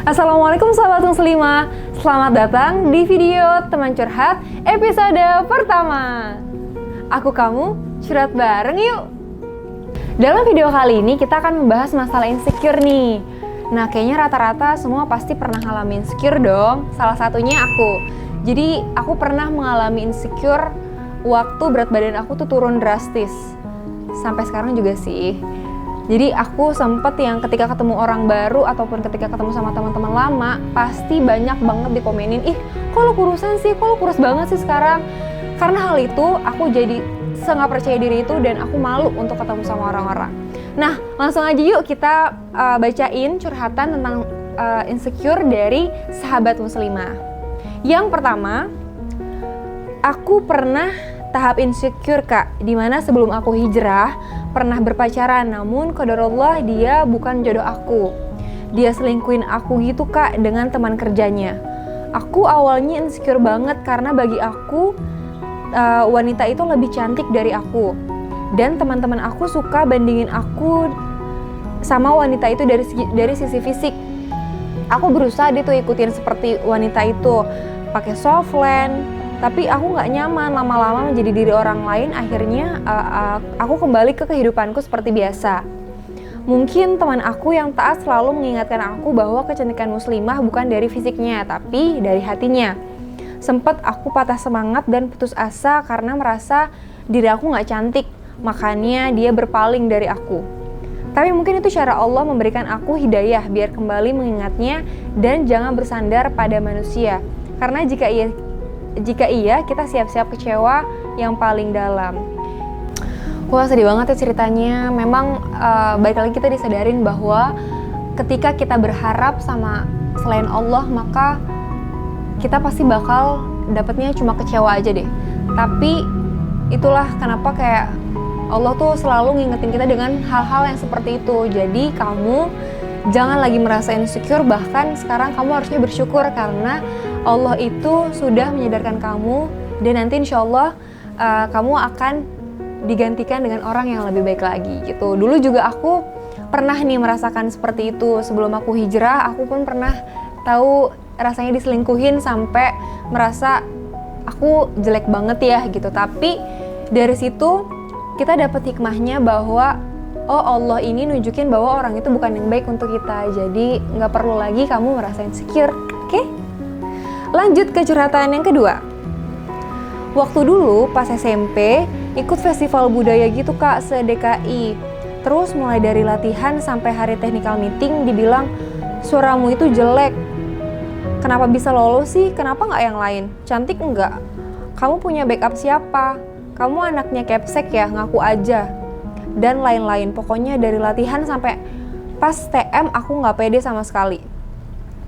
Assalamualaikum sahabat muslimah. Selamat datang di video teman curhat episode pertama. Aku kamu curhat bareng yuk. Dalam video kali ini kita akan membahas masalah insecure nih. Nah, kayaknya rata-rata semua pasti pernah ngalamin insecure dong. Salah satunya aku. Jadi aku pernah mengalami insecure waktu berat badan aku tuh turun drastis. Sampai sekarang juga sih. Jadi aku sempet yang ketika ketemu orang baru ataupun ketika ketemu sama teman-teman lama, pasti banyak banget dikomenin, ih kok lo kurusan sih, kok lo kurus banget sih sekarang. Karena hal itu aku jadi nggak percaya diri itu dan aku malu untuk ketemu sama orang-orang. Nah, langsung aja yuk kita bacain curhatan tentang insecure dari sahabat muslimah. Yang pertama, aku pernah tahap insecure kak, dimana sebelum aku hijrah pernah berpacaran, namun qadarullah dia bukan jodoh aku. Dia selingkuhin aku gitu kak dengan teman kerjanya. Aku awalnya insecure banget karena bagi aku wanita itu lebih cantik dari aku. Dan teman-teman aku suka bandingin aku sama wanita itu dari sisi fisik. Aku berusaha dia tuh ikutin seperti wanita itu, pakai softland. Tapi aku nggak nyaman, lama-lama menjadi diri orang lain, akhirnya aku kembali ke kehidupanku seperti biasa. Mungkin teman aku yang taat selalu mengingatkan aku bahwa kecantikan muslimah bukan dari fisiknya, tapi dari hatinya. Sempet aku patah semangat dan putus asa karena merasa diri aku nggak cantik, makanya dia berpaling dari aku. Tapi mungkin itu cara Allah memberikan aku hidayah biar kembali mengingatnya dan jangan bersandar pada manusia. Karena jika iya, kita siap-siap kecewa yang paling dalam. Wah, sedih banget ya ceritanya. Memang balik lagi kita disadarin bahwa ketika kita berharap sama selain Allah, maka kita pasti bakal dapetnya cuma kecewa aja deh. Tapi itulah kenapa kayak Allah tuh selalu ngingetin kita dengan hal-hal yang seperti itu. Jadi kamu jangan lagi merasa insecure, bahkan sekarang kamu harusnya bersyukur karena Allah itu sudah menyadarkan kamu dan nanti insya Allah kamu akan digantikan dengan orang yang lebih baik lagi gitu. Dulu juga aku pernah nih merasakan seperti itu. Sebelum aku hijrah, aku pun pernah tahu rasanya diselingkuhin sampai merasa aku jelek banget ya gitu. Tapi dari situ kita dapat hikmahnya bahwa oh, Allah ini nunjukin bahwa orang itu bukan yang baik untuk kita. Jadi nggak perlu lagi kamu merasa insecure, oke? Lanjut ke curhatan yang kedua. Waktu dulu pas SMP ikut festival budaya gitu kak se-DKI. Terus mulai dari latihan sampai hari technical meeting dibilang suaramu itu jelek. Kenapa bisa lolos sih? Kenapa nggak yang lain? Cantik enggak? Kamu punya backup siapa? Kamu anaknya Kepsek ya? Ngaku aja. Dan lain-lain. Pokoknya dari latihan sampai pas TM aku nggak pede sama sekali.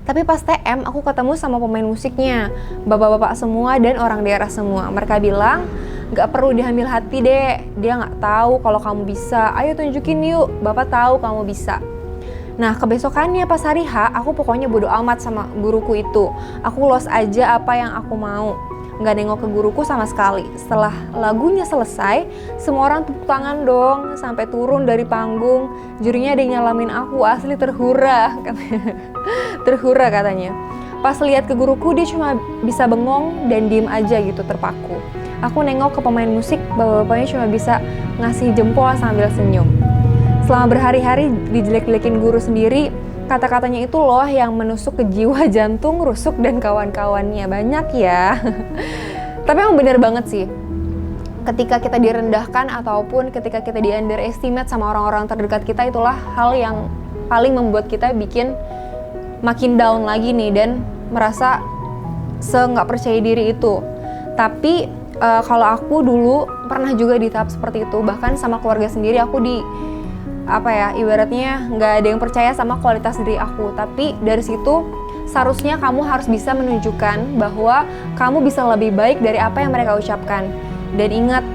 Tapi pas TM aku ketemu sama pemain musiknya, bapak-bapak semua dan orang daerah semua. Mereka bilang, gak perlu diambil hati deh, dia gak tahu kalau kamu bisa. Ayo tunjukin yuk, bapak tahu kamu bisa. Nah kebesokannya pas hari H, aku pokoknya bodo amat sama guruku itu. Aku los aja apa yang aku mau. Gak nengok ke guruku sama sekali. Setelah lagunya selesai, semua orang tepuk tangan dong sampai turun dari panggung. Jurinya ada yang nyalamin aku, asli terhura. Terhura katanya. Pas lihat ke guruku, dia cuma bisa bengong dan diem aja gitu terpaku. Aku nengok ke pemain musik, bapak-bapaknya cuma bisa ngasih jempol sambil senyum. Selama berhari-hari dijelek-jelekin guru sendiri, kata-katanya itu loh yang menusuk ke jiwa, jantung, rusuk, dan kawan-kawannya. Banyak ya. Tapi emang bener banget sih. Ketika kita direndahkan ataupun ketika kita di underestimate sama orang-orang terdekat kita, itulah hal yang paling membuat kita bikin makin down lagi nih dan merasa nggak percaya diri itu. Tapi kalau aku dulu pernah juga di tahap seperti itu. Bahkan sama keluarga sendiri aku ibaratnya nggak ada yang percaya sama kualitas diri aku. Tapi dari situ seharusnya kamu harus bisa menunjukkan bahwa kamu bisa lebih baik dari apa yang mereka ucapkan. Dan ingat,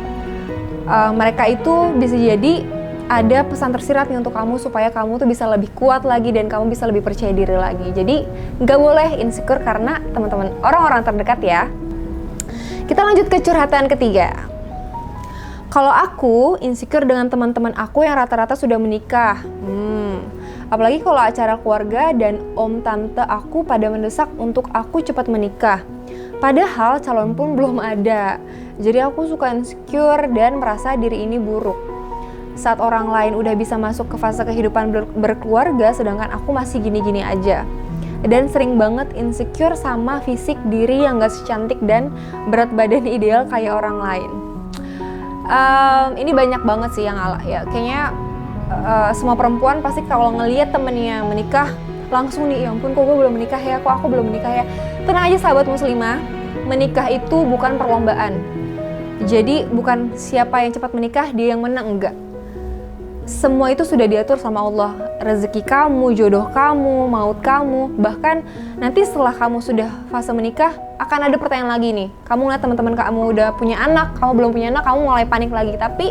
mereka itu bisa jadi ada pesan tersirat nih untuk kamu supaya kamu tuh bisa lebih kuat lagi dan kamu bisa lebih percaya diri lagi. Jadi nggak boleh insecure karena teman-teman orang-orang terdekat ya. Kita lanjut ke curhatan ketiga. Kalau aku insecure dengan teman-teman aku yang rata-rata sudah menikah. Apalagi kalau acara keluarga dan om tante aku pada mendesak untuk aku cepat menikah. Padahal calon pun belum ada. Jadi aku suka insecure dan merasa diri ini buruk. Saat orang lain udah bisa masuk ke fase kehidupan berkeluarga, sedangkan aku masih gini-gini aja. Dan sering banget insecure sama fisik diri yang gak secantik dan berat badan ideal kayak orang lain. Ini banyak banget sih yang ya. Kayaknya semua perempuan pasti kalau ngelihat temennya menikah langsung nih, ya ampun kok gue belum menikah ya, kok aku belum menikah ya. Tenang aja sahabat muslimah, menikah itu bukan perlombaan. Jadi bukan siapa yang cepat menikah dia yang menang, enggak. Semua itu sudah diatur sama Allah. Rezeki kamu, jodoh kamu, maut kamu. Bahkan nanti setelah kamu sudah fase menikah akan ada pertanyaan lagi nih. Kamu ngeliat teman-teman kamu udah punya anak, kamu belum punya anak, kamu mulai panik lagi. Tapi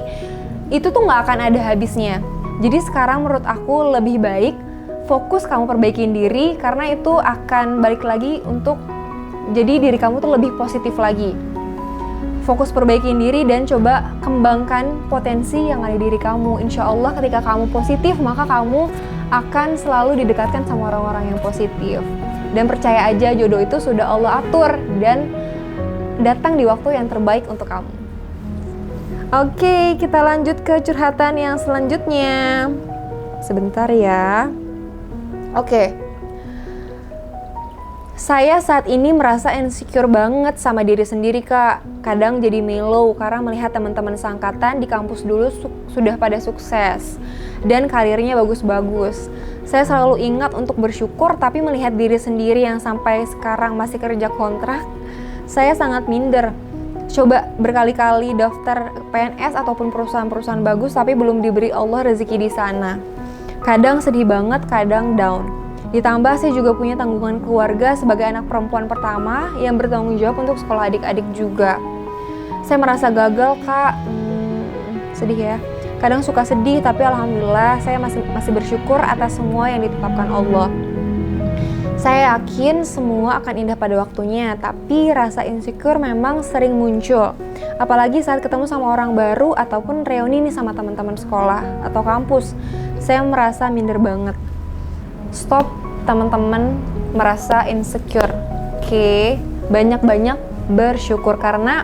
itu tuh gak akan ada habisnya. Jadi sekarang menurut aku lebih baik fokus kamu perbaikin diri, karena itu akan balik lagi untuk jadi diri kamu tuh lebih positif lagi. Fokus perbaikin diri dan coba kembangkan potensi yang ada di diri kamu. Insya Allah ketika kamu positif, maka kamu akan selalu didekatkan sama orang-orang yang positif. Dan percaya aja jodoh itu sudah Allah atur dan datang di waktu yang terbaik untuk kamu. Oke, kita lanjut ke curhatan yang selanjutnya. Sebentar ya. Oke. Saya saat ini merasa insecure banget sama diri sendiri, Kak. Kadang jadi mellow karena melihat teman-teman seangkatan di kampus dulu sudah pada sukses dan karirnya bagus-bagus. Saya selalu ingat untuk bersyukur, tapi melihat diri sendiri yang sampai sekarang masih kerja kontrak, saya sangat minder. Coba berkali-kali daftar PNS ataupun perusahaan-perusahaan bagus, tapi belum diberi Allah rezeki di sana. Kadang sedih banget, kadang down. Ditambah saya juga punya tanggungan keluarga sebagai anak perempuan pertama yang bertanggung jawab untuk sekolah adik-adik juga. Saya merasa gagal, Kak. Sedih ya. Kadang suka sedih, tapi alhamdulillah saya masih bersyukur atas semua yang ditetapkan Allah. Saya yakin semua akan indah pada waktunya, tapi rasa insecure memang sering muncul. Apalagi saat ketemu sama orang baru ataupun reuni nih sama teman-teman sekolah atau kampus. Saya merasa minder banget. Stop teman-teman merasa insecure. Oke, banyak-banyak bersyukur karena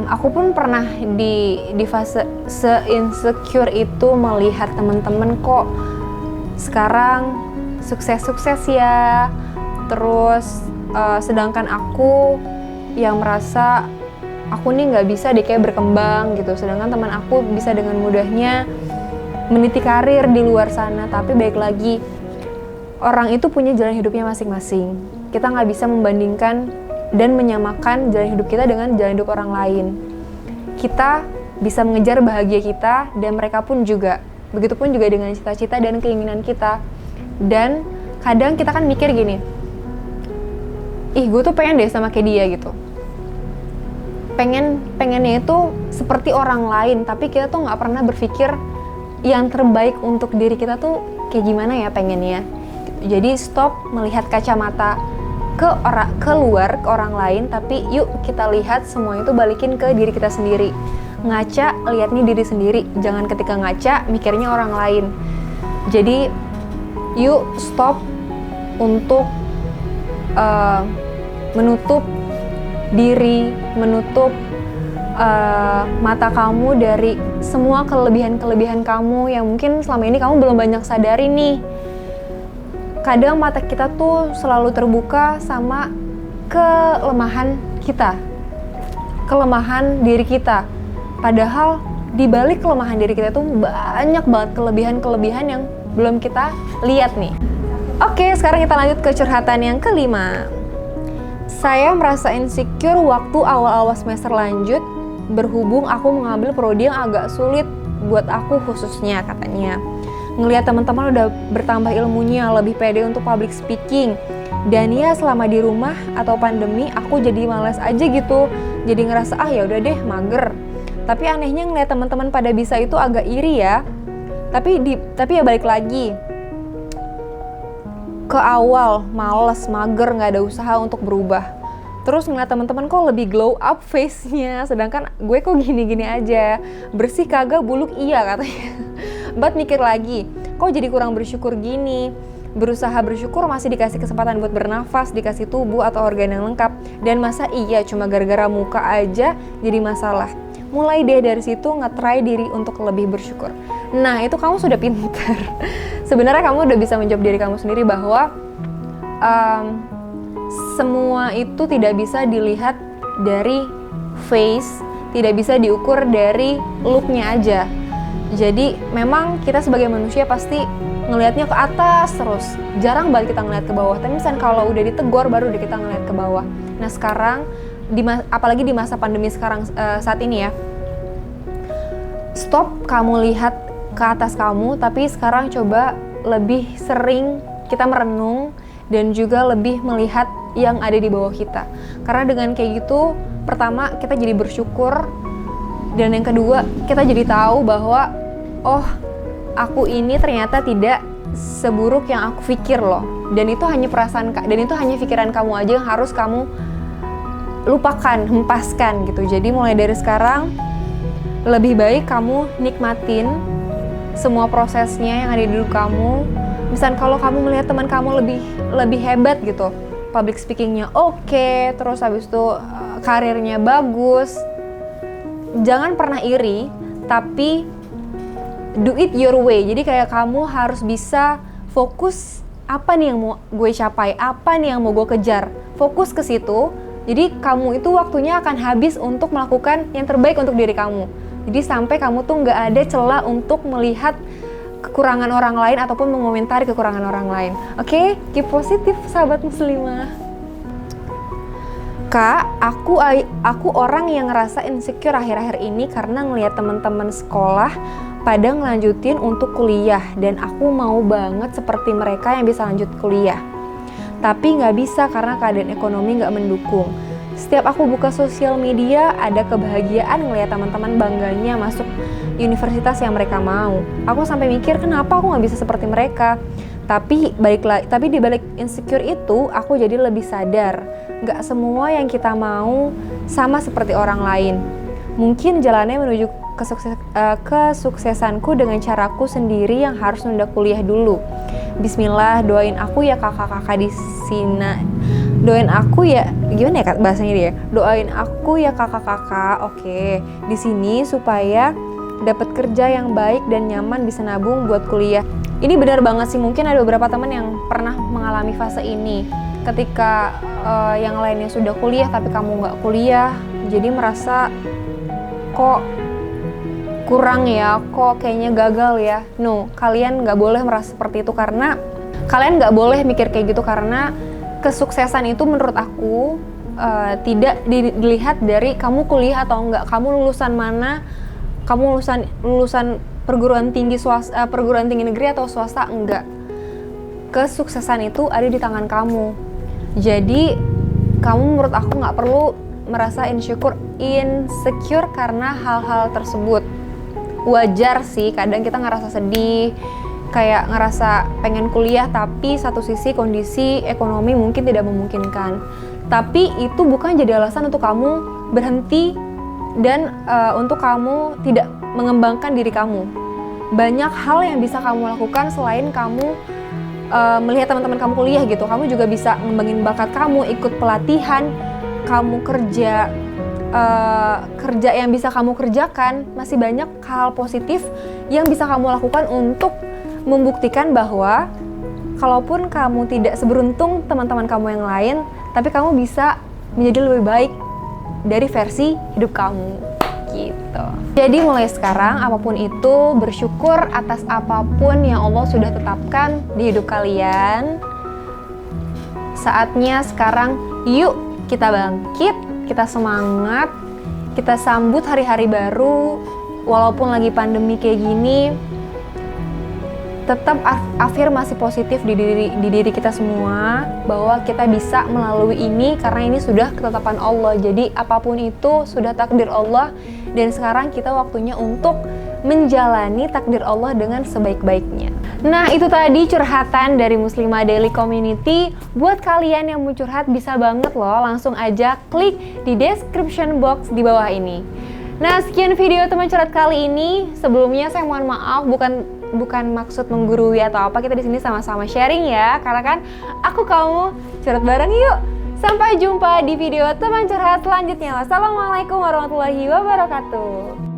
aku pun pernah di fase se-insecure itu melihat teman-teman kok sekarang sukses-sukses ya, terus sedangkan aku yang merasa aku nih nggak bisa deh kayak berkembang gitu, sedangkan teman aku bisa dengan mudahnya meniti karir di luar sana. Tapi baik lagi, orang itu punya jalan hidupnya masing-masing. Kita nggak bisa membandingkan dan menyamakan jalan hidup kita dengan jalan hidup orang lain. Kita bisa mengejar bahagia kita dan mereka pun juga. Begitupun juga dengan cita-cita dan keinginan kita. Dan kadang kita kan mikir gini, ih gue tuh pengen deh sama kayak dia gitu. Pengennya itu seperti orang lain, tapi kita tuh nggak pernah berpikir yang terbaik untuk diri kita tuh kayak gimana ya pengennya. Jadi stop melihat kacamata ke luar, ke orang lain, tapi yuk kita lihat semua itu balikin ke diri kita sendiri. Ngaca, lihat nih diri sendiri. Jangan ketika ngaca mikirnya orang lain. Jadi yuk stop untuk menutup diri, menutup mata kamu dari semua kelebihan-kelebihan kamu yang mungkin selama ini kamu belum banyak sadari nih. Kadang mata kita tuh selalu terbuka sama kelemahan kita, kelemahan diri kita. Padahal di balik kelemahan diri kita tuh banyak banget kelebihan-kelebihan yang belum kita lihat nih. Oke, sekarang kita lanjut ke curhatan yang kelima. Saya merasa insecure waktu awal-awal semester lanjut, berhubung aku mengambil prodi yang agak sulit buat aku khususnya katanya. Ngelihat teman-teman udah bertambah ilmunya, lebih pede untuk public speaking. Dan ya selama di rumah atau pandemi aku jadi malas aja gitu. Jadi ngerasa ya udah deh mager. Tapi anehnya ngelihat teman-teman pada bisa itu agak iri ya. Tapi ya balik lagi ke awal, males, mager, nggak ada usaha untuk berubah. Terus ngeliat teman-teman kok lebih glow up face-nya, sedangkan gue kok gini-gini aja, bersih kagak, buluk iya katanya. But mikir lagi, kok jadi kurang bersyukur gini. Berusaha bersyukur masih dikasih kesempatan buat bernafas, dikasih tubuh atau organ yang lengkap. Dan masa iya cuma gara-gara muka aja jadi masalah. Mulai deh dari situ nge-try diri untuk lebih bersyukur. Nah, itu kamu sudah pintar. Sebenarnya kamu udah bisa menjawab diri kamu sendiri bahwa semua itu tidak bisa dilihat dari face, tidak bisa diukur dari looknya aja. Jadi memang kita sebagai manusia pasti ngelihatnya ke atas terus, jarang banget kita ngelihat ke bawah. Tapi misalnya kalau udah ditegur baru deh kita ngelihat ke bawah. Nah sekarang, apalagi di masa pandemi sekarang saat ini ya, stop kamu lihat ke atas kamu, tapi sekarang coba lebih sering kita merenung dan juga lebih melihat yang ada di bawah kita. Karena dengan kayak gitu, pertama kita jadi bersyukur, dan yang kedua kita jadi tahu bahwa oh, aku ini ternyata tidak seburuk yang aku pikir loh. Dan itu hanya perasaan, dan itu hanya pikiran kamu aja yang harus kamu lupakan, hempaskan gitu. Jadi mulai dari sekarang lebih baik kamu nikmatin semua prosesnya yang ada di diri kamu. Misal kalau kamu melihat teman kamu lebih hebat gitu, public speakingnya oke, terus habis itu karirnya bagus, jangan pernah iri, tapi do it your way. Jadi kayak kamu harus bisa fokus apa nih yang mau gue capai, apa nih yang mau gue kejar, fokus ke situ. Jadi kamu itu waktunya akan habis untuk melakukan yang terbaik untuk diri kamu. Jadi sampai kamu tuh nggak ada celah untuk melihat kekurangan orang lain ataupun mengomentari kekurangan orang lain. Oke, keep positif sahabat muslimah. Kak, aku orang yang ngerasa insecure akhir-akhir ini karena ngelihat teman-teman sekolah pada ngelanjutin untuk kuliah, dan aku mau banget seperti mereka yang bisa lanjut kuliah. Tapi nggak bisa karena keadaan ekonomi nggak mendukung. Setiap aku buka sosial media, ada kebahagiaan ngelihat teman-teman bangganya masuk universitas yang mereka mau. Aku sampai mikir kenapa aku nggak bisa seperti mereka. Tapi di balik insecure itu, aku jadi lebih sadar. Nggak semua yang kita mau sama seperti orang lain. Mungkin jalannya menuju kesuksesanku dengan caraku sendiri yang harus nunda kuliah dulu. Bismillah, doain aku ya kakak-kakak di sini. Doain aku ya, gimana ya bahasanya dia? Doain aku ya kakak-kakak, oke, di sini supaya dapat kerja yang baik dan nyaman, bisa nabung buat kuliah. Ini benar banget sih, mungkin ada beberapa teman yang pernah mengalami fase ini. Ketika yang lainnya sudah kuliah tapi kamu nggak kuliah, jadi merasa kok kurang ya, kok kayaknya gagal ya. No, kalian nggak boleh merasa seperti itu, karena kalian nggak boleh mikir kayak gitu, karena kesuksesan itu menurut aku tidak dilihat dari kamu kuliah atau enggak, kamu lulusan mana, kamu lulusan perguruan tinggi negeri atau swasta, enggak. Kesuksesan itu ada di tangan kamu. Jadi kamu menurut aku nggak perlu merasa insecure karena hal-hal tersebut. Wajar sih, kadang kita ngerasa sedih, kayak ngerasa pengen kuliah tapi satu sisi kondisi ekonomi mungkin tidak memungkinkan. Tapi itu bukan jadi alasan untuk kamu berhenti dan untuk kamu tidak mengembangkan diri kamu. Banyak hal yang bisa kamu lakukan selain kamu melihat teman-teman kamu kuliah gitu. Kamu juga bisa ngembangin bakat kamu, ikut pelatihan, kamu kerja yang bisa kamu kerjakan. Masih banyak hal positif yang bisa kamu lakukan untuk membuktikan bahwa kalaupun kamu tidak seberuntung teman-teman kamu yang lain, tapi kamu bisa menjadi lebih baik dari versi hidup kamu gitu. Jadi mulai sekarang apapun itu, bersyukur atas apapun yang Allah sudah tetapkan di hidup kalian. Saatnya sekarang yuk kita bangkit, kita semangat, kita sambut hari-hari baru. Walaupun lagi pandemi kayak gini, tetap afirmasi positif di diri kita semua bahwa kita bisa melalui ini karena ini sudah ketetapan Allah. Jadi apapun itu sudah takdir Allah, dan sekarang kita waktunya untuk menjalani takdir Allah dengan sebaik-baiknya. Nah, itu tadi curhatan dari Muslimah Daily Community. Buat kalian yang mau curhat bisa banget loh, langsung aja klik di description box di bawah ini. Nah, sekian video teman curhat kali ini. Sebelumnya saya mohon maaf, bukan bukan maksud menggurui atau apa, kita di sini sama-sama sharing ya. Karena kan aku kamu curhat bareng yuk. Sampai jumpa di video teman curhat selanjutnya. Wassalamualaikum warahmatullahi wabarakatuh.